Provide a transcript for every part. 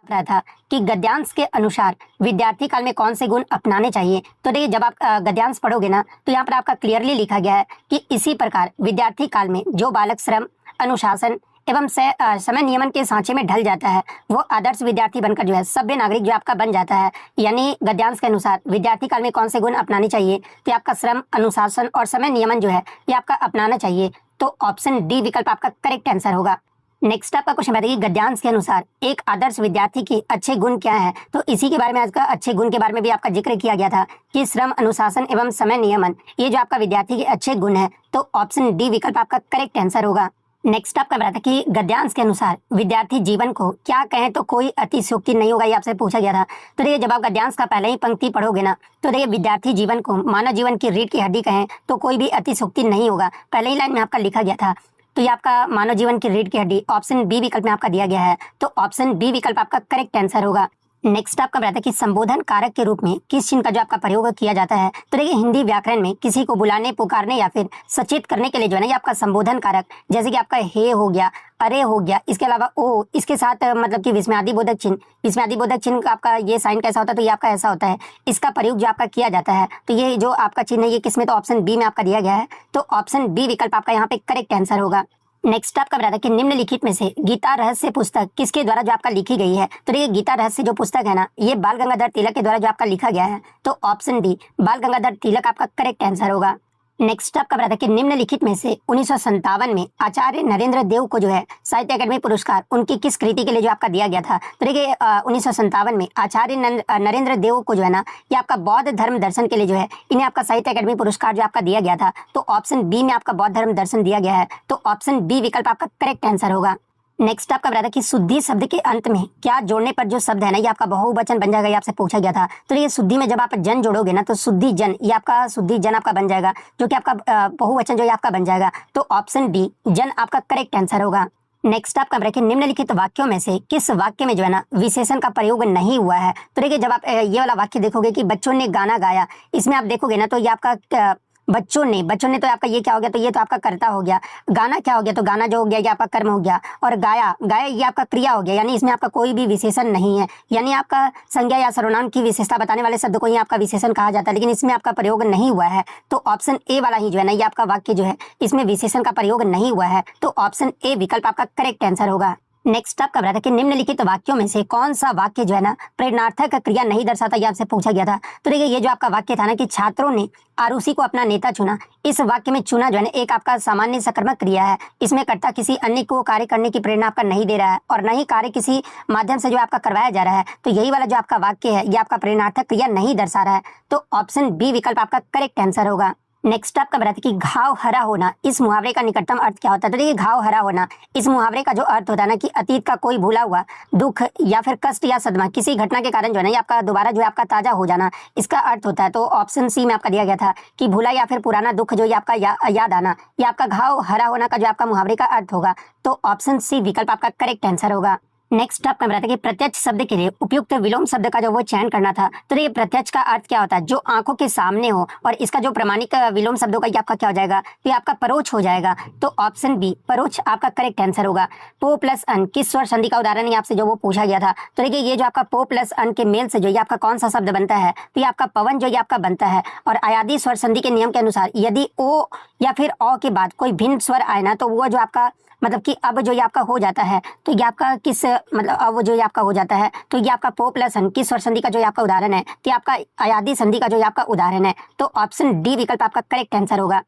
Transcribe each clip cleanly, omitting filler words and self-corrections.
रहा था कि गद्यांश के अनुसार विद्यार्थी काल में कौन से गुण अपनाने चाहिए। तो देखिए, जब आप गद्यांश पढ़ोगे ना, तो यहाँ पर आपका क्लियरली लिखा गया है कि इसी प्रकार विद्यार्थी काल में जो बालक श्रम, अनुशासन एवं समय नियमन के सांचे में ढल जाता है, वो आदर्श विद्यार्थी बनकर जो है सभ्य नागरिक जो आपका बन जाता है। यानी गद्यांश के अनुसार विद्यार्थी काल में कौन से गुण अपनाने चाहिए, तो आपका श्रम, अनुशासन और समय नियमन जो है ये आपका अपनाना चाहिए। तो ऑप्शन डी विकल्प आपका करेक्ट आंसर होगा। नेक्स्ट आपका क्वेश्चन बताइए, गद्यांश के अनुसार एक आदर्श विद्यार्थी के अच्छे गुण क्या है। तो इसी के बारे में आज का अच्छे गुण के बारे में भी आपका जिक्र किया गया था कि श्रम, अनुशासन एवं समय नियमन ये जो आपका विद्यार्थी के अच्छे गुण है। तो ऑप्शन डी विकल्प आपका करेक्ट आंसर होगा। नेक्स्ट आपका बता था कि गद्यांश के अनुसार विद्यार्थी जीवन को क्या कहें तो कोई अतिशयोक्ति नहीं होगा, ये आपसे पूछा गया था। तो देखिए, जब आप गद्यांश का पहले ही पंक्ति पढ़ोगे ना, तो देखिए विद्यार्थी जीवन को मानव जीवन की रीढ़ की हड्डी कहें तो कोई भी अतिशयोक्ति नहीं होगा, पहले ही लाइन में आपका लिखा गया था। तो ये आपका मानव जीवन की रीढ़ की हड्डी ऑप्शन बी विकल्प में आपका दिया गया है। तो ऑप्शन बी विकल्प आपका करेक्ट आंसर होगा। नेक्स्ट आपका बताया कि संबोधन कारक के रूप में किस चिन्ह का जो आपका प्रयोग किया जाता है। तो देखिए, हिंदी व्याकरण में किसी को बुलाने, पुकारने या फिर सचेत करने के लिए जो है ना, ये आपका संबोधन कारक, जैसे कि आपका हे हो गया, अरे हो गया, इसके अलावा ओ, इसके साथ मतलब कि विस्मयादिबोधक चिन्ह, विस्मयादिबोधक चिन्ह का आपका ये साइन कैसा होता है, तो ये आपका ऐसा होता है, इसका प्रयोग जो आपका किया जाता है। तो ये जो आपका चिन्ह है ये किसमें, तो ऑप्शन बी में आपका दिया गया है। तो ऑप्शन बी विकल्प आपका यहाँ पे करेक्ट आंसर होगा। नेक्स्ट आपका बता कि निम्नलिखित में से गीता रहस्य पुस्तक किसके द्वारा जो आपका लिखी गई है। तो देखिए, गीता रहस्य जो पुस्तक है ना, ये बाल गंगाधर तिलक के द्वारा जो आपका लिखा गया है। तो ऑप्शन डी बाल गंगाधर तिलक आपका करेक्ट आंसर होगा। नेक्स्ट आपका बता कि निम्नलिखित में से 1957 में आचार्य नरेंद्र देव को जो है साहित्य अकादमी पुरस्कार उनकी किस कृति के लिए जो आपका दिया गया था। तो देखिए, 1957 में आचार्य नरेंद्र देव को जो है ना, ये आपका बौद्ध धर्म दर्शन के लिए जो है इन्हें आपका साहित्य अकादमी पुरस्कार जो आपका दिया गया था। तो ऑप्शन बी में आपका बौद्ध धर्म दर्शन दिया गया है। तो ऑप्शन बी विकल्प आपका करेक्ट आंसर होगा। नेक्स्ट आपका बता कि शुद्धि शब्द के अंत में क्या जोड़ने पर जो शब्द है ना, ये आपका बहुवचन बन जाएगा, ये आपसे पूछा गया था। तो ये शुद्धि में जब आप जन जोड़ोगे ना, तो शुद्धि जन, ये आपका शुद्धि जन आपका बन जाएगा, जो कि आपका बहुवचन जो ये आपका बन जाएगा। तो ऑप्शन डी जन आपका करेक्ट आंसर होगा। नेक्स्ट आपका ब्रेक, निम्नलिखित वाक्यों में से किस वाक्य में जो है ना विशेषण का प्रयोग नहीं हुआ है। तो देखिए, जब आप ये वाला वाक्य देखोगे कि बच्चों ने गाना गाया, इसमें आप देखोगे ना, तो ये आपका बच्चों ने तो आपका ये क्या हो गया, तो ये तो आपका कर्ता हो गया। गाना क्या हो गया, तो गाना जो हो गया ये आपका कर्म हो गया। और गाया ये आपका क्रिया हो गया, यानी इसमें आपका कोई भी विशेषण नहीं है। यानी आपका संज्ञा या सर्वनाम की विशेषता बताने वाले शब्द को ही आपका विशेषण कहा जाता है, लेकिन इसमें आपका प्रयोग नहीं हुआ है। तो ऑप्शन ए वाला ही जो है ना, ये आपका वाक्य जो है इसमें विशेषण का प्रयोग नहीं हुआ है। तो ऑप्शन ए विकल्प आपका करेक्ट आंसर होगा। नेक्स्ट आपका बता था कि निम्नलिखित वाक्यों में से कौन सा वाक्य जो है ना प्रेरणार्थक क्रिया नहीं दर्शाता, ये आपसे पूछा गया था। तो देखिए, ये जो आपका वाक्य था ना कि छात्रों ने आरुषि को अपना नेता चुना, इस वाक्य में चुना जो है ना एक आपका सामान्य सकर्मक क्रिया है। इसमें कर्ता किसी अन्य को कार्य करने की प्रेरणा आपका नहीं दे रहा है और न ही कार्य किसी माध्यम से जो आपका करवाया जा रहा है। तो यही वाला जो आपका वाक्य है ये आपका प्रेरणार्थक क्रिया नहीं दर्शा रहा है। तो ऑप्शन बी विकल्प आपका करेक्ट आंसर होगा। नेक्स्ट आपका बताते कि घाव हरा होना, इस मुहावरे का निकटतम अर्थ क्या होता है। तो देखिए, घाव हरा होना, इस मुहावरे का जो अर्थ होता है ना कि अतीत का कोई भूला हुआ दुख या फिर कष्ट या सदमा किसी घटना के कारण जो है ना, ये आपका दोबारा जो है आपका ताजा हो जाना, इसका अर्थ होता है। तो ऑप्शन सी में आपका दिया गया था कि भूला या फिर पुराना दुख जो ये आपका याद आना, ये आपका घाव हरा होना का जो आपका मुहावरे का अर्थ होगा। तो ऑप्शन सी विकल्प आपका करेक्ट आंसर होगा। नेक्स्ट आपका बताते कि प्रत्यक्ष शब्द के लिए उपयुक्त विलोम शब्द का जो वो चयन करना था। तो ये प्रत्यक्ष का अर्थ क्या होता है, जो आंखों के सामने हो, और इसका जो प्रमाणिक विलोम शब्दों का ये आपका क्या हो जाएगा, तो ये आपका परोक्ष हो जाएगा। तो ऑप्शन बी परोक्ष आपका करेक्ट आंसर होगा। पो प्लस अन किस स्वर संधि का उदाहरण है आपसे जो वो पूछा गया था। तो देखिए, ये जो आपका पो प्लस अन के मेल से जो ये आपका कौन सा शब्द बनता है, तो ये आपका पवन जो ये आपका बनता है। और अयादी स्वर संधि के नियम के अनुसार यदि ओ या फिर औ के बाद कोई भिन्न स्वर आए ना, तो वो जो आपका मतलब कि अब जो ये आपका हो जाता है, तो ये आपका किस मतलब अब जो ये आपका हो जाता है, तो ये आपका पो प्लस अन किस स्वर संधि का जो ये आपका उदाहरण है, तो ये आपका अयादी संधि का जो ये आपका उदाहरण है। तो ऑप्शन डी विकल्प आपका करेक्ट आंसर होगा।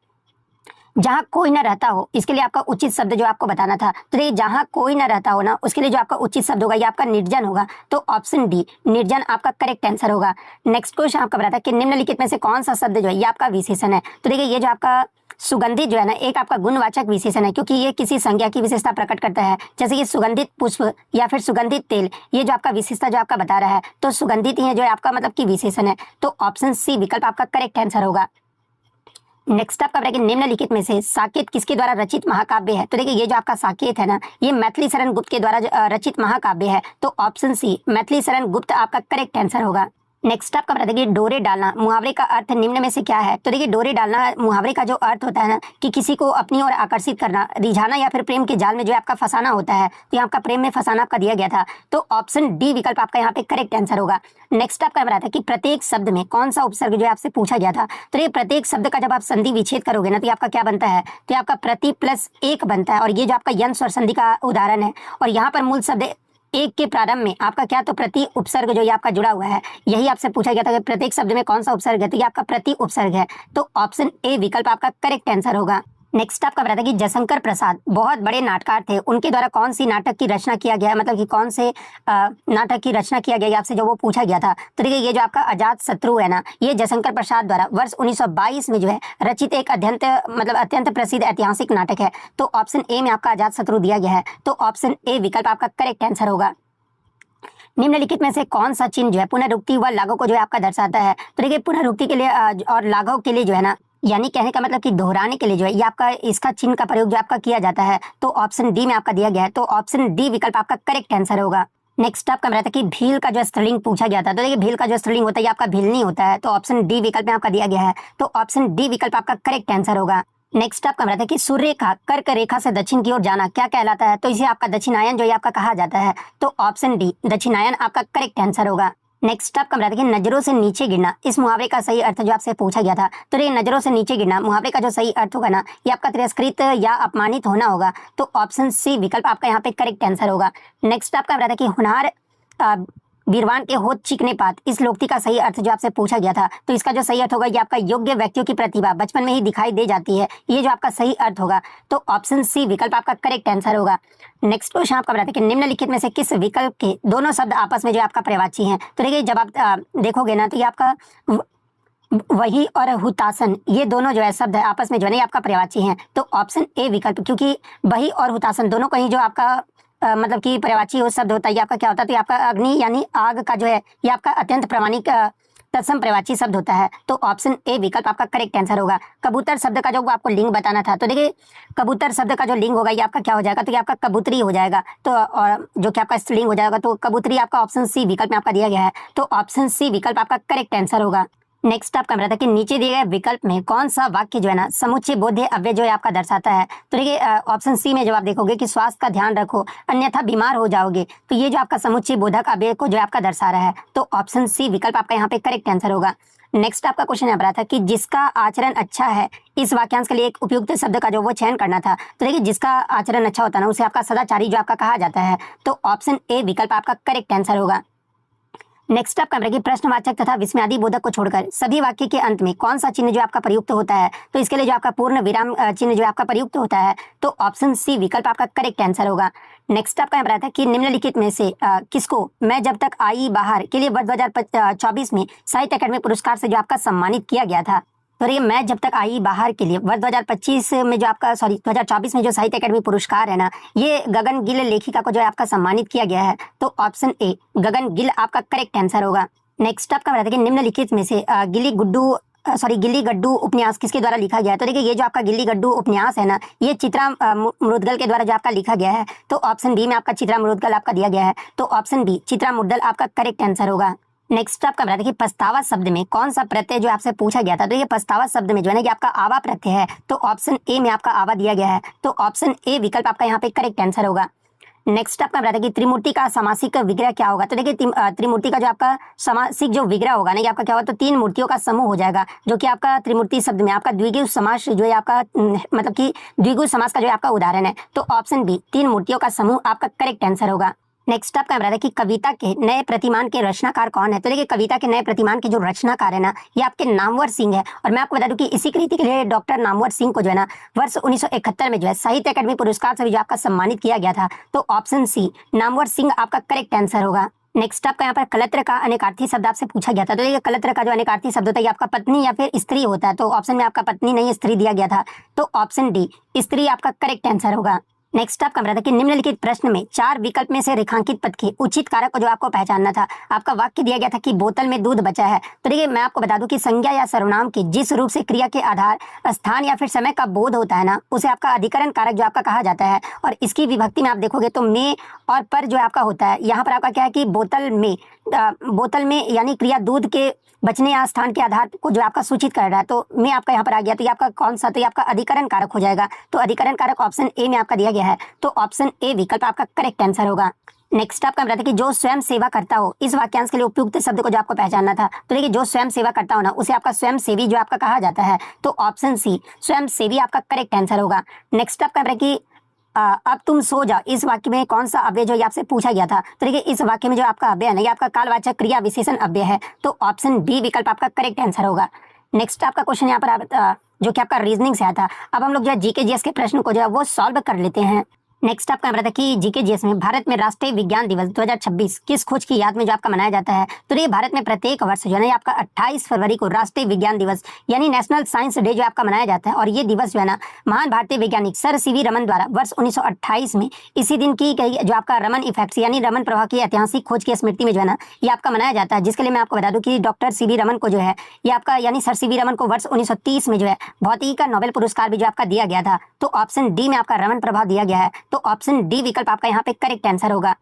जहाँ कोई ना रहता हो, इसके लिए आपका उचित शब्द जो आपको बताना था। तो ये जहाँ कोई ना रहता हो ना, उसके लिए जो आपका उचित शब्द होगा ये आपका निर्जन होगा। तो ऑप्शन डी निर्जन आपका करेक्ट आंसर होगा। नेक्स्ट क्वेश्चन आपका बताता है कि निम्नलिखित में से कौन सा शब्द जो है ये आपका विशेषण है। तो देखिए, ये जो आपका सुगंधित जो है ना एक आपका गुणवाचक विशेषण है, क्योंकि ये किसी संज्ञा की विशेषता प्रकट करता है, जैसे कि सुगंधित पुष्प या फिर सुगंधित तेल, ये जो आपका विशेषता जो आपका बता रहा है, तो सुगंधित ही है जो है आपका मतलब कि विशेषण है। तो ऑप्शन सी विकल्प आपका करेक्ट आंसर होगा। नेक्स्ट आपका बताइए निम्नलिखित में से साकेत किसके द्वारा रचित महाकाव्य है। तो देखिए, ये जो आपका साकेत है ना, ये मैथिली शरण गुप्त के द्वारा रचित महाकाव्य है। तो ऑप्शन सी मैथिली शरण गुप्त आपका करेक्ट आंसर होगा। नेक्स्ट आपका बता देखिए डोरे डालना मुहावरे का अर्थ निम्न में से क्या है। तो देखिए डोरे डालना मुहावरे का जो अर्थ होता है ना कि किसी को अपनी ओर आकर्षित करना, रिझाना या फिर प्रेम के जाल में जो है आपका फंसाना होता है। तो यहाँ आपका प्रेम में फंसाना आपका दिया गया था, तो ऑप्शन डी विकल्प आपका यहाँ पे करेक्ट आंसर होगा। नेक्स्ट आपका बताया था कि प्रत्येक शब्द में कौन सा उपसर्ग जो है आपसे पूछा गया था। तो ये प्रत्येक शब्द का जब आप संधि विच्छेद करोगे ना तो ये आपका क्या बनता है, तो ये आपका प्रति प्लस एक बनता है, और ये जो आपका यंस और संधि का उदाहरण है। और यहाँ पर मूल शब्द एक के प्रारंभ में आपका क्या, तो प्रति उपसर्ग जो ये आपका जुड़ा हुआ है। यही आपसे पूछा गया था कि प्रत्येक शब्द में कौन सा उपसर्ग है, तो ये आपका प्रति उपसर्ग है। तो ऑप्शन ए विकल्प आपका करेक्ट आंसर होगा। नेक्स्ट आपका बताया कि जयशंकर प्रसाद बहुत बड़े नाटककार थे, उनके द्वारा कौन सी नाटक की रचना किया गया है, मतलब कि कौन से नाटक की रचना किया गया आपसे जो वो पूछा गया था। तो देखिए ये जो आपका अजात शत्रु है ना, ये जयशंकर प्रसाद द्वारा वर्ष 1922 में जो है रचित एक अत्यंत प्रसिद्ध ऐतिहासिक नाटक है। तो ऑप्शन ए में आपका अजात शत्रु दिया गया है। तो ऑप्शन ए विकल्प आपका करेक्ट आंसर होगा। निम्नलिखित में से कौन सा चिन्ह जो है पुनरुक्ति व लाघव को जो है आपका दर्शाता है। तो देखिए पुनरुक्ति के लिए और लाघव के लिए जो है ना, यानी कहने का मतलब कि दोहराने के लिए जो है ये आपका इसका चिन्ह का प्रयोग जो आपका किया जाता है। तो ऑप्शन डी में आपका दिया गया है। तो ऑप्शन डी विकल्प आपका करेक्ट आंसर होगा। नेक्स्ट आपका बताया था कि भील का जो स्त्रीलिंग पूछा गया था। तो देखिए भील का जो स्त्रीलिंग होता है ये आपका भीलनी होता है। तो ऑप्शन डी विकल्प में आपका दिया गया है। तो ऑप्शन डी विकल्प आपका करेक्ट आंसर होगा। नेक्स्ट आपका बताया था कि सूर्य रेखा कर्क रेखा से दक्षिण की ओर जाना क्या कहलाता है। तो इसे आपका दक्षिणायन जो है आपका कहा जाता है। तो ऑप्शन डी दक्षिणायन आपका करेक्ट आंसर होगा। नेक्स्ट आपका बताया कि नजरों से नीचे गिरना इस मुहावरे का सही अर्थ जो आपसे पूछा गया था। तो ये नजरों से नीचे गिरना मुहावरे का जो सही अर्थ होगा ना, ये आपका तिरस्कृत या अपमानित होना होगा। तो ऑप्शन सी विकल्प आपका यहाँ पे करेक्ट आंसर होगा। नेक्स्ट आपका बताया कि हुनार वीरवान के होत चिकने पात इस लोकोक्ति का सही अर्थ जो आपसे पूछा गया था। तो इसका जो सही अर्थ होगा ये आपका योग्य व्यक्तियों की प्रतिभा बचपन में ही दिखाई दे जाती है, ये जो आपका सही अर्थ होगा। तो ऑप्शन सी विकल्प आपका करेक्ट आंसर होगा। नेक्स्ट क्वेश्चन आपका बताते हैं कि निम्नलिखित में से किस विकल्प के दोनों शब्द आपस में जो आपका पर्यायवाची हैं। तो देखिए जब आप देखोगे ना तो ये आपका वही और हुतासन ये दोनों जो है शब्द है आपस में जो है आपका पर्यायवाची हैं। तो ऑप्शन ए विकल्प, क्योंकि वही और हुतासन दोनों कहीं जो आपका मतलब कि पर्यायवाची हो शब्द होता है, ये आपका क्या होता है, तो ये आपका अग्नि यानी आग का जो है ये आपका अत्यंत प्रामाणिक तत्सम पर्यायवाची शब्द होता है। तो ऑप्शन ए विकल्प आपका करेक्ट आंसर होगा। कबूतर शब्द का जो आपको लिंग बताना था। तो देखिए कबूतर शब्द का जो लिंग होगा ये आपका क्या हो जाएगा, तो ये आपका कबूतरी हो जाएगा। तो और जो कि आपका स्त्रीलिंग हो जाएगा, तो कबूतरी आपका ऑप्शन सी विकल्प में आपका दिया गया है। तो ऑप्शन सी विकल्प आपका करेक्ट आंसर होगा। नेक्स्ट आपका बताया कि नीचे दिए गए विकल्प में कौन सा वाक्य जो है ना समुच्चय बोध्य अव्यय जो है आपका दर्शाता है। तो देखिए ऑप्शन सी में जब आप देखोगे कि स्वास्थ्य का ध्यान रखो अन्यथा बीमार हो जाओगे, तो ये जो आपका समुच्चय बोधक अव्यय को जो आपका दर्शा रहा है। तो ऑप्शन सी विकल्प आपका यहाँ पे करेक्ट आंसर होगा। नेक्स्ट आपका क्वेश्चन यहाँ पर आता है कि जिसका आचरण अच्छा है इस वाक्यांश के लिए एक उपयुक्त शब्द का जो वो चयन करना था। तो देखिए जिसका आचरण अच्छा होता है ना उसे आपका सदाचारी जो आपका कहा जाता है। तो ऑप्शन ए विकल्प आपका करेक्ट आंसर होगा। नेक्स्ट आपका प्रश्नवाचक तथा विस्मयादि बोधक को छोड़कर सभी वाक्य के अंत में कौन सा चिन्ह जो आपका प्रयुक्त होता है। तो इसके लिए जो आपका पूर्ण विराम चिन्ह जो आपका प्रयुक्त होता है। तो ऑप्शन सी विकल्प आपका करेक्ट आंसर होगा। नेक्स्ट आपका बताया था कि निम्नलिखित में से किसको मैं जब तक आई बाहर के लिए वर्ष 2024 में साहित्य अकादमी पुरस्कार से जो आपका सम्मानित किया गया था। तो ये मैं जब तक आई बाहर के लिए वर्ष 2025 में जो आपका 2024 में जो साहित्य अकादमी पुरस्कार है ना, ये गगन गिल लेखिका को जो है आपका सम्मानित किया गया है। तो ऑप्शन ए गगन गिल आपका करेक्ट आंसर होगा। नेक्स्ट आपका बताया कि निम्नलिखित में से गिल्ली गड्डू उपन्यास किसके द्वारा लिखा गया है। तो देखिए ये जो आपका गिल्ली गड्डू उपन्यास है ना, ये चित्रा मुद्गल के द्वारा जो आपका लिखा गया है। तो ऑप्शन बी में आपका चित्रा मुद्गल आपका दिया गया है। तो ऑप्शन बी चित्रा मुद्गल आपका करेक्ट आंसर होगा। नेक्स्ट आपका बताया कि पछतावा शब्द में कौन सा प्रत्यय जो आपसे पूछा गया था। तो ये पछतावा शब्द में जो है ना कि आपका आवा प्रत्यय है। तो ऑप्शन ए में आपका आवा दिया गया है। तो ऑप्शन ए विकल्प आपका यहाँ पे करेक्ट आंसर होगा। नेक्स्ट आपका बताया कि त्रिमूर्ति का समासिक विग्रह क्या होगा। तो देखिए त्रिमूर्ति का जो आपका समासिक जो विग्रह होगा ना, ये आपका क्या होगा, तो तीन मूर्तियों का समूह हो जाएगा, जो कि आपका त्रिमूर्ति शब्द में आपका द्विगु समास जो है आपका मतलब कि द्विगु समास का जो आपका उदाहरण है। तो ऑप्शन बी तीन मूर्तियों का समूह आपका करेक्ट आंसर होगा। नेक्स्ट आपका बताया कि कविता के नए प्रतिमान के रचनाकार कौन है। तो देखिए कविता के नए प्रतिमान के जो रचनाकार है ना, ये आपके नामवर सिंह है। और मैं आपको बता दूं कि इसी कृति के लिए डॉक्टर नामवर सिंह को जो है ना वर्ष 1971 में जो है साहित्य अकादमी पुरस्कार से भी जो आपका सम्मानित किया गया था। तो ऑप्शन सी नामवर सिंह आपका करेक्ट आंसर होगा। नेक्स्ट आपका यहाँ पर कलत्र का अनेकार्थी शब्द आपसे पूछा गया था। तो ये कलत्र का जो अनेकार्थी शब्द होता है ये आपका पत्नी या फिर स्त्री होता है। तो ऑप्शन में आपका पत्नी नहीं स्त्री दिया गया था। तो ऑप्शन डी स्त्री आपका करेक्ट आंसर होगा। नेक्स्ट आपका बताया कि निम्नलिखित प्रश्न में चार विकल्प में से रेखांकित पद के उचित कारक को जो आपको पहचानना था। आपका वाक्य दिया गया था कि बोतल में दूध बचा है। तो देखिए मैं आपको बता दूं कि संज्ञा या सर्वनाम के जिस रूप से क्रिया के आधार स्थान या फिर समय का बोध होता है ना, उसे आपका अधिकरण कारक जो आपका कहा जाता है। और इसकी विभक्ति में आप देखोगे तो में और पर जो आपका होता है। यहाँ पर आपका क्या है कि बोतल में बोतल में यानी क्रिया दूध के बचने या स्थान के आधार को जो आपका सूचित कर रहा है, तो मैं आपका यहाँ पर आ गया, तो ये आपका कौन सा, तो ये आपका अधिकरण कारक हो जाएगा। तो अधिकरण कारक ऑप्शन ए में आपका दिया गया है, तो ऑप्शन ए विकल्प आपका करेक्ट आंसर होगा। नेक्स्ट आपका बताते कि जो स्वयं सेवा करता हो, इस वाक्यांश के लिए उपयुक्त शब्द को जो आपको पहचानना था, तो देखिए जो स्वयं सेवा करता हो ना, उसे आपका स्वयं सेवी जो आपका कहा जाता है, तो ऑप्शन सी स्वयं सेवी आपका करेक्ट आंसर होगा। नेक्स्ट आपका कि अब तुम सो जाओ, इस वाक्य में कौन सा अव्यय जो आपसे पूछा गया था, तो देखिए इस वाक्य में जो आपका अव्यय है ना, ये आपका कालवाचक क्रिया विशेषण अव्यय है, तो ऑप्शन बी विकल्प आपका करेक्ट आंसर होगा। नेक्स्ट आपका क्वेश्चन यहाँ पर जो कि आपका रीजनिंग से आता, अब हम लोग जो है जीके जीएस के प्रश्न को जो है वो सॉल्व कर लेते हैं। नेक्स्ट आपका बताया कि जीके जीएस में भारत में राष्ट्रीय विज्ञान दिवस 2026 किस खोज की याद में जो आपका मनाया जाता है, तो ये भारत में प्रत्येक वर्ष जो है ना आपका 28 फरवरी को राष्ट्रीय विज्ञान दिवस यानी नेशनल साइंस डे जो आपका मनाया जाता है, और ये दिवस जो है ना महान भारतीय वैज्ञानिक सर सीवी रमन द्वारा वर्ष 1928 में इसी दिन की गई जो आपका रमन इफेक्ट्स यानी रमन प्रभाव की ऐतिहासिक खोज की स्मृति में जो है ना ये आपका मनाया जाता है। जिसके लिए मैं आपको बता दूं कि डॉक्टर सीवी रमन को जो है ये आपका यानी सर सीवी रमन को वर्ष 1930 में जो है भौतिकी का नोबेल पुरस्कार भी जो आपका दिया गया था, तो ऑप्शन डी में आपका रमन प्रभाव दिया गया है, तो ऑप्शन डी विकल्प आपका यहाँ पे करेक्ट आंसर होगा।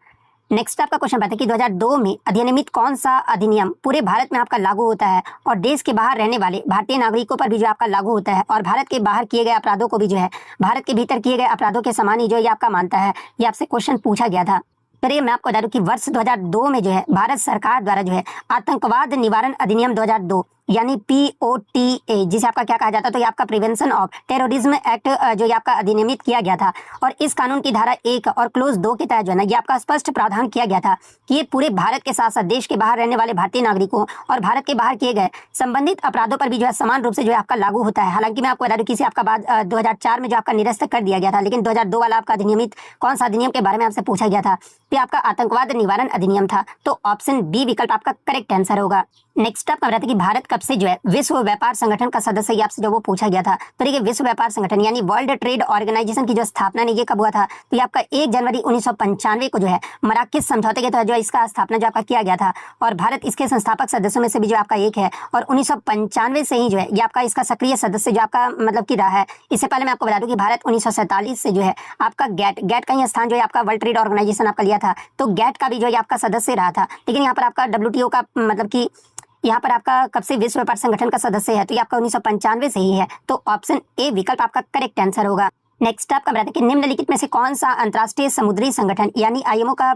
नेक्स्ट आपका क्वेश्चन बताते हैं कि 2002 में अधिनियमित कौन सा अधिनियम पूरे भारत में आपका लागू होता है और देश के बाहर रहने वाले भारतीय नागरिकों पर भी जो आपका लागू होता है, और भारत के बाहर किए गए अपराधों को भी जो है भारत के भीतर किए गए अपराधों के समान ही जो ये आपका मानता है। ये आपसे क्वेश्चन पूछा गया था। चलिए मैं आपको बता दूं कि वर्ष 2002 में जो है भारत सरकार द्वारा जो है आतंकवाद निवारण अधिनियम 2002 यानी POTA जिसे आपका क्या कहा जाता है, तो ये आपका प्रिवेंशन ऑफ टेररिज्म एक्ट जो ये आपका अधिनियमित किया गया था, और इस कानून की धारा 1 और क्लोज 2 के तहत जो है ना ये आपका स्पष्ट प्रावधान किया गया था कि ये पूरे भारत के साथ साथ देश के बाहर रहने वाले भारतीय नागरिकों और भारत के बाहर किए गए संबंधित अपराधों पर भी जो है समान रूप से जो है आपका लागू होता है। हालांकि मैं आपको बता दूं कि इसे आपका बाद 2004 में जो आपका निरस्त कर दिया गया था, लेकिन 2002 वाला आपका अधिनियमित कौन सा अधिनियम के बारे में आपसे पूछा गया था, तो आपका आतंकवाद निवारण अधिनियम था, तो ऑप्शन बी विकल्प आपका करेक्ट आंसर होगा। नेक्स्ट आपका बताते कि भारत कब से जो है विश्व व्यापार संगठन का सदस्य है, आपसे जो वो पूछा गया था, तो देखिए विश्व व्यापार संगठन यानी वर्ल्ड ट्रेड ऑर्गेनाइजेशन की जो स्थापना ने ये कब हुआ था, तो ये आपका 1 जनवरी 1995 को जो है मराकेश समझौते के तहत जो इसका स्थापना जो आपका किया गया था, और भारत इसके संस्थापक सदस्यों में से भी जो आपका एक है, और 1995 से ही जो है ये आपका इसका सक्रिय सदस्य जो आपका मतलब की रहा है। इससे पहले मैं आपको बता दूं कि भारत 1947 से जो है आपका गैट का ही स्थान जो है आपका वर्ल्ड ट्रेड ऑर्गेनाइजेशन आपका लिया था, तो गैट का भी जो है आपका सदस्य रहा था। लेकिन यहाँ पर आपका WTO का मतलब की यहाँ पर आपका कब से विश्व व्यापार संगठन का सदस्य है, तो ये आपका 1995 से ही है, तो ऑप्शन ए विकल्प आपका करेक्ट आंसर होगा। नेक्स्ट आपका बताते हैं कि निम्नलिखित में से कौन सा अंतर्राष्ट्रीय समुद्री संगठन यानी IMO का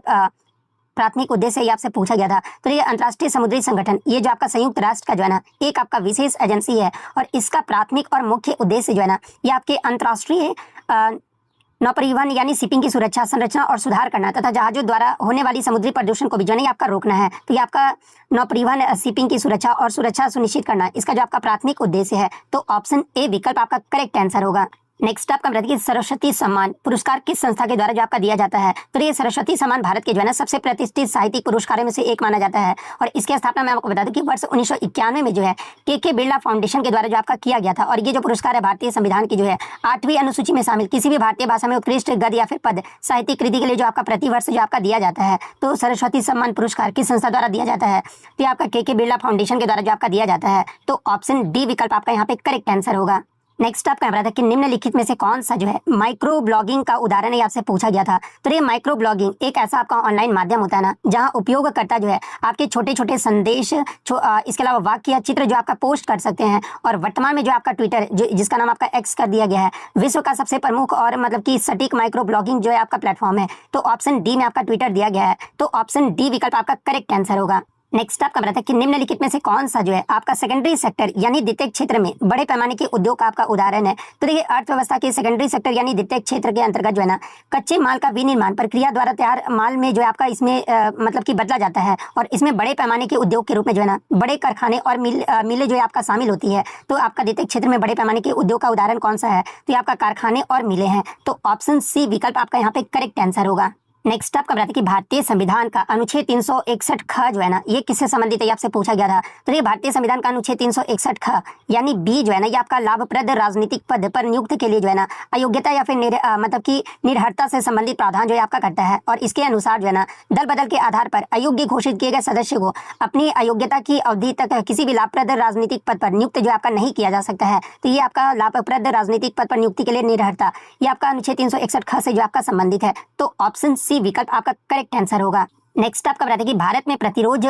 प्राथमिक उद्देश्य ये आपसे पूछा गया था, तो ये अंतर्राष्ट्रीय समुद्री संगठन ये जो आपका संयुक्त राष्ट्र का जो है ना एक आपका विशेष एजेंसी है, और इसका प्राथमिक और मुख्य उद्देश्य जो है ना ये आपके अंतर्राष्ट्रीय नौपरिवहन यानी शिपिंग की सुरक्षा, संरचना और सुधार करना तथा जहाजों द्वारा होने वाली समुद्री प्रदूषण को भी जो है आपका रोकना है। तो ये आपका नौपरिवहन शिपिंग की सुरक्षा और सुरक्षा सुनिश्चित करना इसका जो आपका प्राथमिक उद्देश्य है, तो ऑप्शन ए विकल्प आपका करेक्ट आंसर होगा। नेक्स्ट आपका बताइए कि सरस्वती सम्मान पुरस्कार किस संस्था के द्वारा जो आपका दिया जाता है, तो ये सरस्वती सम्मान भारत के जो है ना सबसे प्रतिष्ठित साहित्यिक पुरस्कारों में से एक माना जाता है, और इसकी स्थापना मैं आपको बता दूं कि वर्ष 1991 में जो है के बिरला फाउंडेशन के द्वारा जो आपका किया गया था, और ये जो पुरस्कार है भारतीय संविधान की जो है 8वीं अनुसूची में शामिल किसी भी भारतीय भाषा में उत्कृष्ट गद्य या फिर पद साहित्यिक कृति के लिए जो आपका प्रतिवर्ष जो आपका दिया जाता है, तो सरस्वती सम्मान पुरस्कार किस संस्था द्वारा दिया जाता है, तो ये आपका के बिरला फाउंडेशन के द्वारा जो आपका दिया जाता है, तो ऑप्शन डी विकल्प आपका यहाँ पे करेक्ट आंसर होगा। नेक्स्ट आपका बताया कि निम्नलिखित में से कौन सा जो है माइक्रो ब्लॉगिंग का उदाहरण है आपसे पूछा गया था, तो ये माइक्रो ब्लॉगिंग एक ऐसा आपका ऑनलाइन माध्यम होता है ना जहां उपयोगकर्ता जो है आपके छोटे छोटे संदेश इसके अलावा वाक्य या चित्र जो आपका पोस्ट कर सकते हैं, और वर्तमान में जो आपका ट्विटर जिसका नाम आपका एक्स कर दिया गया है विश्व का सबसे प्रमुख और मतलब की सटीक माइक्रो ब्लॉगिंग जो है आपका प्लेटफॉर्म है, तो ऑप्शन डी में आपका ट्विटर दिया गया है, तो ऑप्शन डी विकल्प आपका करेक्ट आंसर होगा। नेक्स्ट आपका बताता है कि निम्नलिखित में से कौन सा जो है आपका सेकेंडरी सेक्टर यानी द्वितीयक क्षेत्र में बड़े पैमाने के उद्योग का आपका उदाहरण है, तो देखिए अर्थव्यवस्था के सेकेंडरी सेक्टर यानी द्वितीयक क्षेत्र के अंतर्गत जो है ना कच्चे माल का विनिर्माण प्रक्रिया द्वारा तैयार माल में जो है आपका इसमें मतलब कि बदला जाता है, और इसमें बड़े पैमाने के उद्योग के रूप में जो है ना बड़े कारखाने और मिलें जो है आपका शामिल होती है, तो आपका द्वितीयक क्षेत्र में बड़े पैमाने के उद्योग का उदाहरण कौन सा है, तो ये आपका कारखाने और मिलें हैं, तो ऑप्शन सी विकल्प आपका यहाँ पे करेक्ट आंसर होगा। नेक्स्ट आपका बताते हैं कि भारतीय संविधान का अनुच्छेद 361 ख जो है ना ये किससे संबंधित है, आपसे पूछा गया था, तो ये भारतीय संविधान का अनुच्छेद 361 ख यानी बी जो है ना ये आपका लाभप्रद राजनीतिक पद पर नियुक्त के लिए जो है ना अयोग्यता या फिर मतलब की निर्भरता से संबंधित प्रावधान जो है आपका करता है, और इसके अनुसार जो है ना दल बदल के आधार पर अयोग्य घोषित किए गए सदस्य को अपनी अयोग्यता की अवधि तक किसी भी लाभप्रद राजनीतिक पद पर नियुक्त जो आपका नहीं किया जा सकता है, तो ये आपका लाभप्रद राजनीतिक पद पर नियुक्ति के लिए निर्भरता ये आपका अनुच्छेद 361 ख से जो आपका संबंधित है, तो ऑप्शन सी विकल्प आपका करेक्ट आंसर होगा। नेक्स्ट आपका बताते हैं कि भारत में प्रतिरोध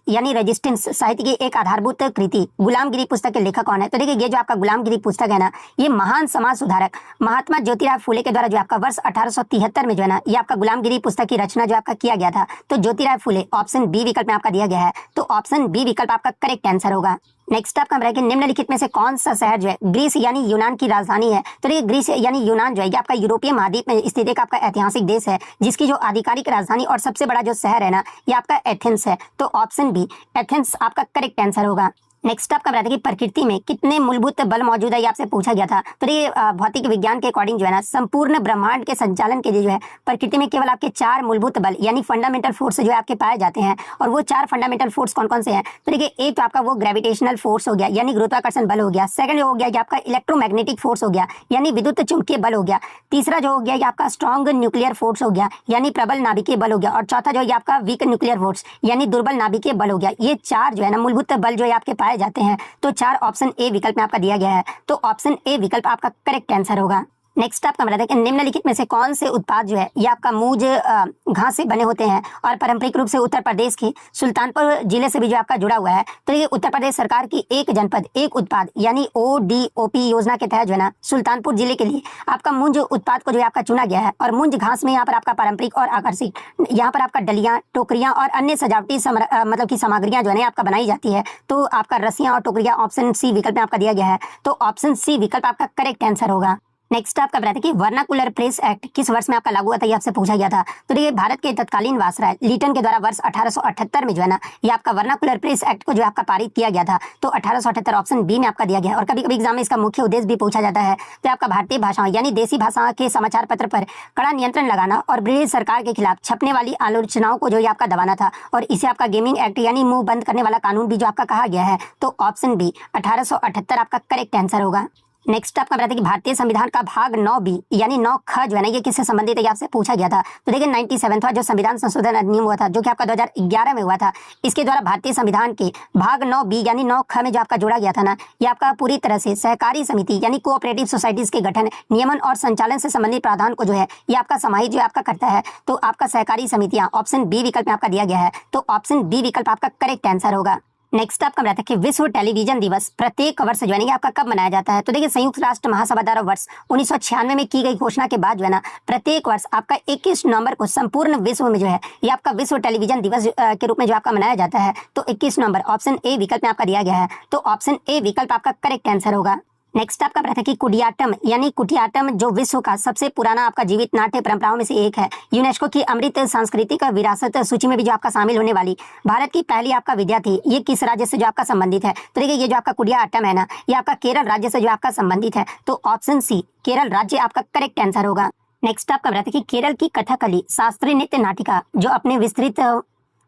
यानी रेजिस्टेंस साहित्य की एक आधारभूत कृति गुलामगिरी पुस्तक के लेखक कौन है? तो देखिए ये जो आपका गुलामगिरी पुस्तक है ना, ये महान समाज सुधारक महात्मा ज्योतिराव फुले के द्वारा जो आपका वर्ष 1873 में जो है ना, ये आपका गुलामगिरी पुस्तक की रचना जो आपका किया गया था। तो ज्योतिराव फुले ऑप्शन बी विकल्प में आपका दिया गया है, तो ऑप्शन बी विकल्प आपका करेक्ट आंसर होगा। नेक्स्ट आपका कि निम्नलिखित में से कौन सा शहर जो है ग्रीस यानी यूनान की राजधानी है? तो ये ग्रीस यानी यूनान जो है ये आपका यूरोपीय महाद्वीप में स्थित एक आपका ऐतिहासिक देश है, जिसकी जो आधिकारिक राजधानी और सबसे बड़ा जो शहर है ना, ये आपका एथेंस है। तो ऑप्शन बी एथेंस आपका करेक्ट आंसर होगा। नेक्स्ट आपका बताते हैं कि प्रकृति में कितने मूलभूत बल मौजूद है, ये आपसे पूछा गया था। तो ये भौतिक विज्ञान के अकॉर्डिंग जो है ना, संपूर्ण ब्रह्मांड के संचालन के लिए जो है प्रकृति में केवल आपके 4 मूलभूत बल यानी फंडामेंटल फोर्स जो है आपके पाए जाते हैं। और वो 4 फंडामेंटल फोर्स कौन कौन से हैं? तो देखिए एक तो आपका वो ग्रेविटेशनल फोर्स हो गया यानी गुरुत्वाकर्षण बल हो गया। सेकंड हो गया ये आपका इलेक्ट्रोमैग्नेटिक फोर्स हो गया यानी विद्युत चुंबकीय बल हो गया। तीसरा जो हो गया ये आपका स्ट्रॉन्ग न्यूक्लियर फोर्स हो गया यानी प्रबल नाभिकीय बल हो गया। और चौथा जो है आपका वीक न्यूक्लियर फोर्स यानी दुर्बल नाभिकीय बल हो गया। ये 4 जो है ना मूलभूत बल जो है आपके पाए जाते हैं। तो 4 ऑप्शन ए विकल्प में आपका दिया गया है, तो ऑप्शन ए विकल्प आपका करेक्ट आंसर होगा। नेक्स्ट आपका बताते हैं कि निम्नलिखित में से कौन से उत्पाद जो है ये आपका मूज घास से बने होते हैं और पारंपरिक रूप से उत्तर प्रदेश के सुल्तानपुर जिले से भी जो आपका जुड़ा हुआ है। तो ये उत्तर प्रदेश सरकार की एक जनपद एक उत्पाद यानी ODOP योजना के तहत जो है ना, सुल्तानपुर जिले के लिए आपका मूंज उत्पाद को जो है आपका चुना गया है। और मूंज घास में यहाँ पर आपका पारंपरिक और आकर्षक यहाँ पर आपका डलियां टोकरियां और अन्य सजावटी मतलब की सामग्रियां जो है आपका बनाई जाती है। तो आपका रस्सियां और टोकरियां ऑप्शन सी विकल्प में आपका दिया गया है, तो ऑप्शन सी विकल्प आपका करेक्ट आंसर होगा। नेक्स्ट आपका बताते हैं कि वर्नाकुलर प्रेस एक्ट किस वर्ष में आपका लागू हुआ था, ये आपसे पूछा गया था। तो देखिए भारत के तत्कालीन वायसराय लिटन के द्वारा वर्ष 1878 में जो है ना, ये आपका वर्नाकुलर प्रेस एक्ट को जो आपका पारित किया गया था। तो 1878 ऑप्शन बी में आपका दिया गया है। और कभी कभी एग्जाम में इसका मुख्य उद्देश्य भी पूछा जाता है। तो आपका भारतीय भाषाओं यानी देसी भाषा के समाचार पत्र पर कड़ा नियंत्रण लगाना और ब्रिटिश सरकार के खिलाफ छपने वाली आलोचनाओं को जो आपका दबाना था। और इसे आपका गेमिंग एक्ट यानी मुंह बंद करने वाला कानून भी जो आपका कहा गया है। तो ऑप्शन बी 1878 आपका करेक्ट आंसर होगा। नेक्स्ट आपका बताते हैं कि भारतीय संविधान का भाग 9B यानी 9 ख जो है ना, ये किससे संबंधित है, ये आपसे पूछा गया था। तो देखिए 97वां जो संविधान संशोधन अधिनियम हुआ था, जो कि आपका 2011 में हुआ था, इसके द्वारा भारतीय संविधान के भाग 9B यानी 9 ख में जो आपका जोड़ा गया था ना, ये आपका पूरी तरह से सहकारी समिति यानी कोऑपरेटिव सोसाइटीज के गठन नियमन और संचालन से संबंधित प्रावधान को जो है ये आपका समाहित जो आपका करता है। तो आपका सहकारी समितियां ऑप्शन बी विकल्प में आपका दिया गया है, तो ऑप्शन बी विकल्प आपका करेक्ट आंसर होगा। नेक्स्ट आपका बताते हैं कि विश्व टेलीविजन दिवस प्रत्येक वर्ष जो है ना आपका कब मनाया जाता है। तो देखिए संयुक्त राष्ट्र महासभा द्वारा वर्ष 1996 में की गई घोषणा के बाद जो है ना, प्रत्येक वर्ष आपका 21 नवंबर को संपूर्ण विश्व में जो है ये आपका विश्व टेलीविजन दिवस के रूप में जो आपका मनाया जाता है। तो 21 नवंबर ऑप्शन ए विकल्प में आपका दिया गया है, तो ऑप्शन ए विकल्प आपका करेक्ट आंसर होगा। नेक्स्ट आपका बताते हैं कि कुडियाट्टम यानी कुटियाट्टम जो विश्व का सबसे पुराना आपका जीवित नाट्य परंपराओं में से एक है। यूनेस्को की अमृत सांस्कृतिक विरासत सूची में भी जो आपका शामिल होने वाली भारत की पहली आपका विद्या थी। ये किस राज्य से जो आपका संबंधित है? तो देखिए ये जो आपका कुडियाट्टम है ना, ये आपका केरल राज्य से जो आपका संबंधित है। तो ऑप्शन सी केरल राज्य आपका करेक्ट आंसर होगा। नेक्स्ट आपका बताते हैं कि केरल की कथकली शास्त्रीय नृत्य नाटिका जो अपने विस्तृत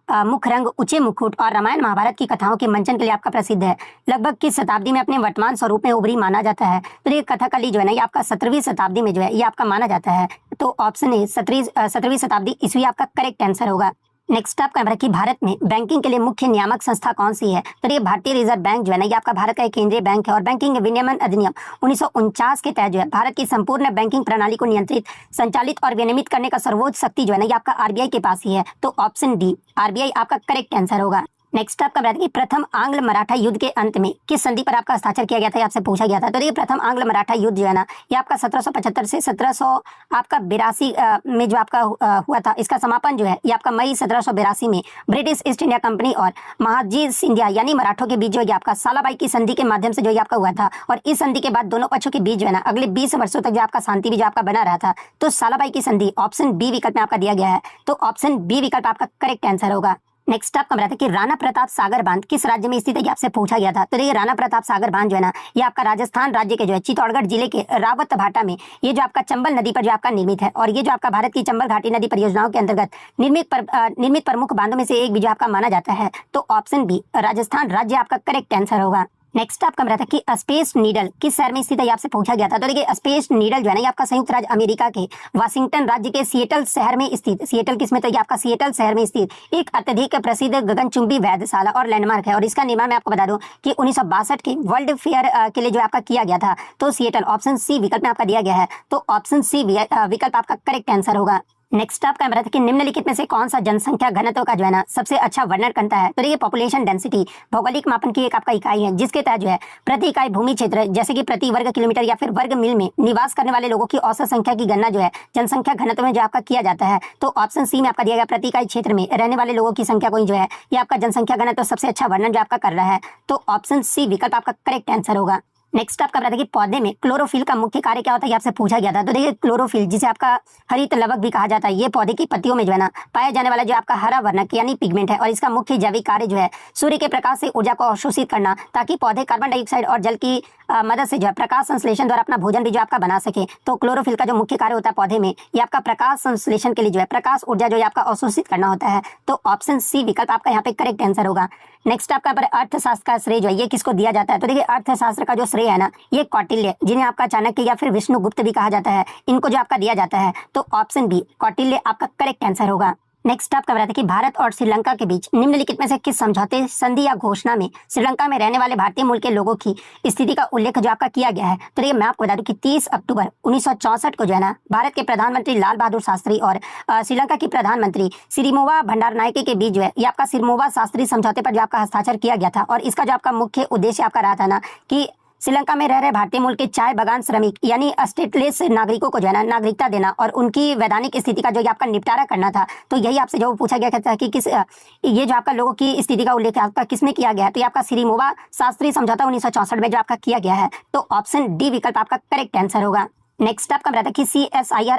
मुख्य रंग ऊंचे मुकुट और रामायण महाभारत की कथाओं के मंचन के लिए आपका प्रसिद्ध है, लगभग किस शताब्दी में अपने वर्तमान स्वरूप में उभरी माना जाता है? तो ये कथकली जो है ना, ये आपका 17वीं शताब्दी में जो है ये आपका माना जाता है। तो ऑप्शन ए 17वीं शताब्दी ईस्वी आपका करेक्ट आंसर होगा। नेक्स्ट आपका है कि भारत में बैंकिंग के लिए मुख्य नियामक संस्था कौन सी है? तो ये भारतीय रिजर्व बैंक जो है ना, ये आपका भारत का एक केंद्रीय बैंक है। और बैंकिंग विनियमन अधिनियम 1949 के तहत जो है भारत की संपूर्ण बैंकिंग प्रणाली को नियंत्रित, संचालित और विनियमित करने का सर्वोच्च शक्ति जो है ना, ये आपका आरबीआई के पास ही है। तो ऑप्शन डी आरबीआई आपका करेक्ट आंसर होगा। नेक्स्ट आपका बताते हैं कि प्रथम आंग्ल मराठा युद्ध के अंत में किस संधि पर आपका हस्ताक्षर किया गया था, आपसे पूछा गया था। तो देखिए प्रथम आंग्ल मराठा युद्ध जो है ना, ये आपका 1775 से 1782 में जो आपका हुआ था, इसका समापन जो है ये आपका मई 1782 में ब्रिटिश ईस्ट इंडिया कंपनी और महादजी सिंधिया यानी मराठों के बीच जो है आपका सालाबाई की संधि के माध्यम से जो है आपका हुआ था। और इस संधि के बाद दोनों पक्षों के बीच जो है ना अगले 20 वर्षों तक जो आपका शांति भी जो आपका बना रहा था। तो सालाबाई की संधि ऑप्शन बी विकल्प में आपका दिया गया है, तो ऑप्शन बी विकल्प आपका करेक्ट आंसर होगा। नेक्स्ट आपका बताते हैं कि राणा प्रताप सागर बांध किस राज्य में स्थित है, ये आपसे पूछा गया था। तो देखिए राणा प्रताप सागर बांध जो है ना, ये आपका राजस्थान राज्य के जो है चित्तौड़गढ़ जिले के रावत भाटा में ये जो आपका चंबल नदी पर जो आपका निर्मित है। और ये जो आपका भारत की चंबल घाटी नदी परियोजनाओं के अंतर्गत निर्मित प्रमुख बांधों में से एक भी जो आपका माना जाता है। तो ऑप्शन बी राजस्थान राज्य आपका करेक्ट आंसर होगा। नेक्स्ट आपका बताता है कि स्पेस नीडल किस शहर में स्थित है, आपसे पूछा गया था। तो देखिए स्पेस नीडल जो है ना, ये आपका संयुक्त राज्य अमेरिका के वाशिंगटन राज्य के सिएटल शहर में स्थित, सिएटल किसमें, तो ये आपका सिएटल शहर में स्थित एक अत्यधिक प्रसिद्ध गगनचुंबी वेधशाला और लैंडमार्क है। और इसका निर्माण मैं आपको बता दूं कि 1962 के वर्ल्ड फेयर के लिए जो आपका किया गया था। तो सिएटल ऑप्शन सी विकल्प में आपका दिया गया है, तो ऑप्शन सी विकल्प आपका करेक्ट आंसर होगा। नेक्स्ट आपका है कि निम्नलिखित में से कौन सा जनसंख्या घनत्व का जो है ना सबसे अच्छा वर्णन करता है। तो देखिए पॉपुलेशन डेंसिटी भौगोलिक मापन की एक आपका इकाई है जिसके तहत जो है प्रति इकाई भूमि क्षेत्र जैसे कि प्रति वर्ग किलोमीटर या फिर वर्ग मील में निवास करने वाले लोगों की औसत संख्या की गणना जो है जनसंख्या घनत्व में जो आपका किया जाता है। तो ऑप्शन सी में आपका दिया गया प्रति इकाई क्षेत्र में रहने वाले लोगों की संख्या को जो है ये आपका जनसंख्या घनत्व सबसे अच्छा वर्णन जो आपका कर रहा है। तो ऑप्शन सी विकल्प आपका करेक्ट आंसर होगा। नेक्स्ट आपका बताया कि पौधे में क्लोरोफिल का मुख्य कार्य क्या होता है, ये आपसे पूछा गया था। तो देखिए क्लोरोफिल जिसे आपका हरित लवक भी कहा जाता है, ये पौधे की पत्तियों में जो है ना पाया जाने वाला जो आपका हरा वर्णक यानी पिगमेंट है और इसका मुख्य जैविक कार्य जो है सूर्य के प्रकाश से ऊर्जा को अवशोषित करना ताकि पौधे कार्बन डाइऑक्साइड और जल की मदद से जो है प्रकाश संश्लेषण द्वारा अपना भोजन भी जो आपका बना सके। तो क्लोरोफिल का जो मुख्य कार्य होता है पौधे में ये आपका प्रकाश संश्लेषण के लिए जो है प्रकाश ऊर्जा जो है आपका अवशोषित करना होता है। तो ऑप्शन सी विकल्प आपका यहाँ पे करेक्ट आंसर होगा। नेक्स्ट आपका पर अर्थशास्त्र का श्रेय जो है ये किसको दिया जाता है। तो देखिए अर्थशास्त्र का जो श्रेय है ना ये कौटिल्य जिन्हें आपका चाणक्य या फिर विष्णुगुप्त भी कहा जाता है, इनको जो आपका दिया जाता है। तो ऑप्शन बी कौटिल्य आपका करेक्ट आंसर होगा। नेक्स्ट आपका बताते हैं कि भारत और श्रीलंका के बीच निम्नलिखित में से किस समझौते संधि या घोषणा में श्रीलंका में रहने वाले भारतीय मूल के लोगों की स्थिति का उल्लेख जो आपका किया गया है। तो देखिए मैं आपको बता दूं कि 30 अक्टूबर 1964 को जो है ना भारत के प्रधानमंत्री लाल बहादुर शास्त्री और श्रीलंका की प्रधानमंत्री सिरिमोवा भंडारनायके के बीच जो है ये आपका सिरिमोवा शास्त्री समझौते पर जो आपका हस्ताक्षर किया गया था। और इसका जो आपका मुख्य उद्देश्य आपका रहा था ना कि श्रीलंका में रह रहे भारतीय मूल के चाय बागान श्रमिक यानी स्टेटलेस नागरिकों को जो है ना नागरिकता देना और उनकी वैधानिक स्थिति का जो आपका निपटारा करना था। तो यही आपसे जो पूछा गया था कि किस ये जो आपका लोगों की स्थिति का उल्लेख आपका किसमें किया गया है। तो ये आपका सिरिमोवा शास्त्री समझौता 1964 में जो आपका किया गया है। तो ऑप्शन डी विकल्प आपका करेक्ट आंसर होगा। नेक्स्ट आपका बताया कि CSIR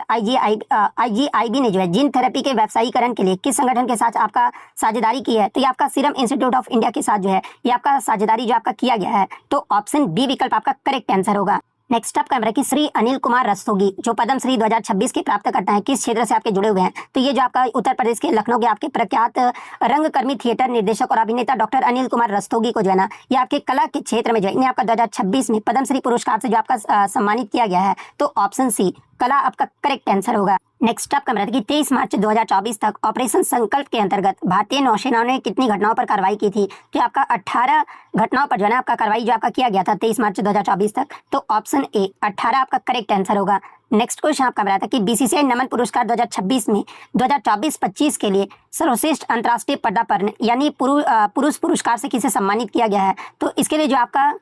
IGIB ने जो है जीन थेरेपी के व्यवसायीकरण के लिए किस संगठन के साथ आपका साझेदारी की है। तो ये आपका सीरम इंस्टीट्यूट ऑफ इंडिया के साथ जो है ये आपका साझेदारी जो आपका किया गया है। तो ऑप्शन बी विकल्प आपका करेक्ट आंसर होगा। नेक्स्ट आपका है कि श्री अनिल कुमार रस्तोगी जो पद्मश्री 2026 के प्राप्त करता है किस क्षेत्र से आपके जुड़े हुए हैं। तो ये जो आपका उत्तर प्रदेश के लखनऊ के आपके प्रख्यात रंगकर्मी थिएटर निर्देशक और अभिनेता डॉक्टर अनिल कुमार रस्तोगी को जो है ना ये आपके कला के क्षेत्र में जो है इन्हें आपका 2026 में पद्मश्री पुरस्कार से जो आपका सम्मानित किया गया है। तो ऑप्शन सी कला आपका करेक्ट आंसर होगा। नेक्स्ट आपका बताया कि 23 मार्च 2024 तक ऑपरेशन संकल्प के अंतर्गत भारतीय नौसेना ने कितनी घटनाओं पर कार्रवाई की थी। तो आपका 18 घटनाओं पर जो है ना आपका कार्रवाई जो आपका किया गया था 23 मार्च 2024 तक। तो ऑप्शन ए 18 आपका करेक्ट आंसर होगा। नेक्स्ट क्वेश्चन आपका बताया था कि BCCI नमन पुरस्कार 2026 में 2024-25 के लिए सर्वश्रेष्ठ अंतर्राष्ट्रीय पर्दापर्ण यानी पुरुष पुरस्कार से किसे सम्मानित किया गया है। तो इसके लिए जो आपका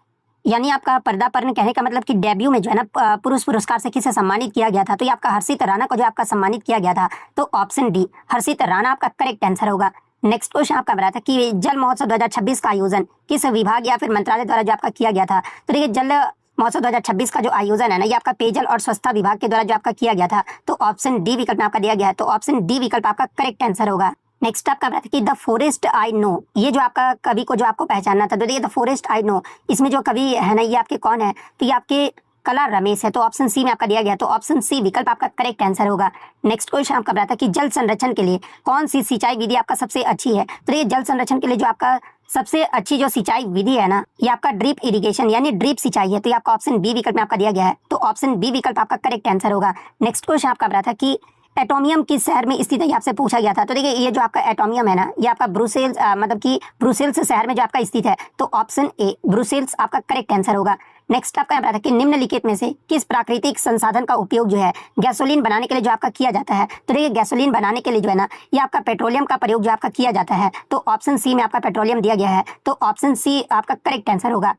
यानी आपका पर्दापर्ण कहने का मतलब कि डेब्यू में जो है ना पुरुष पुरस्कार से किसे सम्मानित किया गया था। तो ये आपका हर्षित राणा को जो आपका सम्मानित किया गया था। तो ऑप्शन डी हर्षित राणा आपका करेक्ट आंसर होगा। नेक्स्ट क्वेश्चन आपका बताया था कि जल महोत्सव 2026 का आयोजन किस विभाग या फिर मंत्रालय द्वारा जो आपका किया गया था। तो देखिए जल महोत्सव 2026 का जो आयोजन है ना ये आपका पेयजल और स्वच्छता विभाग के द्वारा जो आपका किया गया था। तो ऑप्शन डी विकल्प में आपका दिया गया है। तो ऑप्शन डी विकल्प आपका करेक्ट आंसर होगा। नेक्स्ट आपका बताया कि द फॉरेस्ट आई नो ये जो आपका कवि को जो आपको पहचानना था। तो देखिए द फॉरेस्ट आई नो इसमें जो कवि है ना ये आपके कौन है। तो ये आपके कला रमेश है। तो ऑप्शन सी में आपका दिया गया। तो ऑप्शन सी विकल्प आपका करेक्ट आंसर होगा। नेक्स्ट क्वेश्चन आपका बताया कि जल संरक्षण के लिए कौन सी सिंचाई विधि आपका सबसे अच्छी है। तो ये जल संरक्षण के लिए जो आपका सबसे अच्छी जो सिंचाई विधि है ना ये आपका ड्रिप इरिगेशन यानी ड्रिप सिंचाई है। तो ये आपका ऑप्शन बी विकल्प में आपका दिया गया है। तो ऑप्शन बी विकल्प आपका करेक्ट आंसर होगा। नेक्स्ट क्वेश्चन आपका बताया था कि एटोमियम किस शहर में स्थित है, आपसे पूछा गया था। तो देखिए ये जो आपका एटोमियम है ना ये आपका ब्रुसेल्स मतलब कि ब्रुसेल्स शहर में जो आपका स्थित है। तो ऑप्शन ए ब्रुसेल्स आपका करेक्ट आंसर होगा। नेक्स्ट आपका बताया था कि निम्नलिखित में से किस प्राकृतिक संसाधन का उपयोग जो है गैसोलीन बनाने के लिए जो आपका किया जाता है। तो देखिए गैसोलीन बनाने के लिए जो है ना ये आपका पेट्रोलियम का प्रयोग जो आपका किया जाता है। तो ऑप्शन सी में आपका पेट्रोलियम दिया गया है। तो ऑप्शन सी आपका करेक्ट आंसर होगा।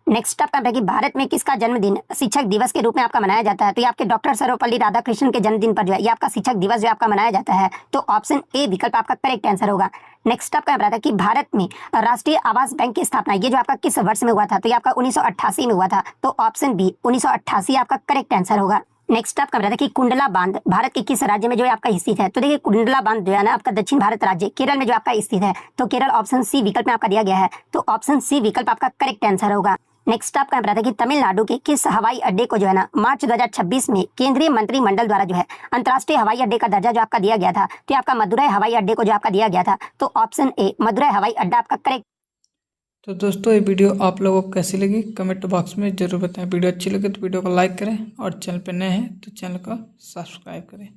नेक्स्ट आपका है कि भारत में किसका जन्मदिन शिक्षक दिवस के रूप में आपका मनाया जाता है। तो ये आपके डॉक्टर सर्वपल्ली राधाकृष्णन के जन्मदिन पर जो है ये आपका शिक्षक दिवस जो आपका मनाया जाता है। तो ऑप्शन ए विकल्प आपका करेक्ट आंसर होगा। नेक्स्ट आपका बताया था कि भारत में राष्ट्रीय आवास बैंक की स्थापना ये जो आपका किस वर्ष में हुआ था। तो ये आपका 1988 में हुआ था। तो ऑप्शन बी 1988 आपका करेक्ट आंसर होगा। नेक्स्ट आपका बताया था कि कुंडला बांध भारत के किस राज्य में जो है आपका स्थित है। तो देखिए कुंडला बांध जो है ना आपका दक्षिण भारत राज्य केरल में जो आपका स्थित है। तो केरल ऑप्शन सी विकल्प में आपका दिया गया है। तो ऑप्शन सी विकल्प आपका करेक्ट आंसर होगा। नेक्स्ट आपका बताया था कि तमिलनाडु के किस हवाई अड्डे को जो है ना मार्च 2026 में केंद्रीय मंत्रिमंडल द्वारा जो है अंतर्राष्ट्रीय हवाई अड्डे का दर्जा जो आपका दिया गया था। तो आपका मदुरै हवाई अड्डे को जो आपका दिया गया था। तो ऑप्शन ए मदुरै हवाई अड्डा आपका करेक्ट। तो दोस्तों ये वीडियो आप लोगों को कैसी लगी कमेंट बॉक्स में जरूर बताएं। वीडियो अच्छी लगे तो वीडियो को लाइक करें और चैनल पर नए हैं तो चैनल को सब्सक्राइब करें।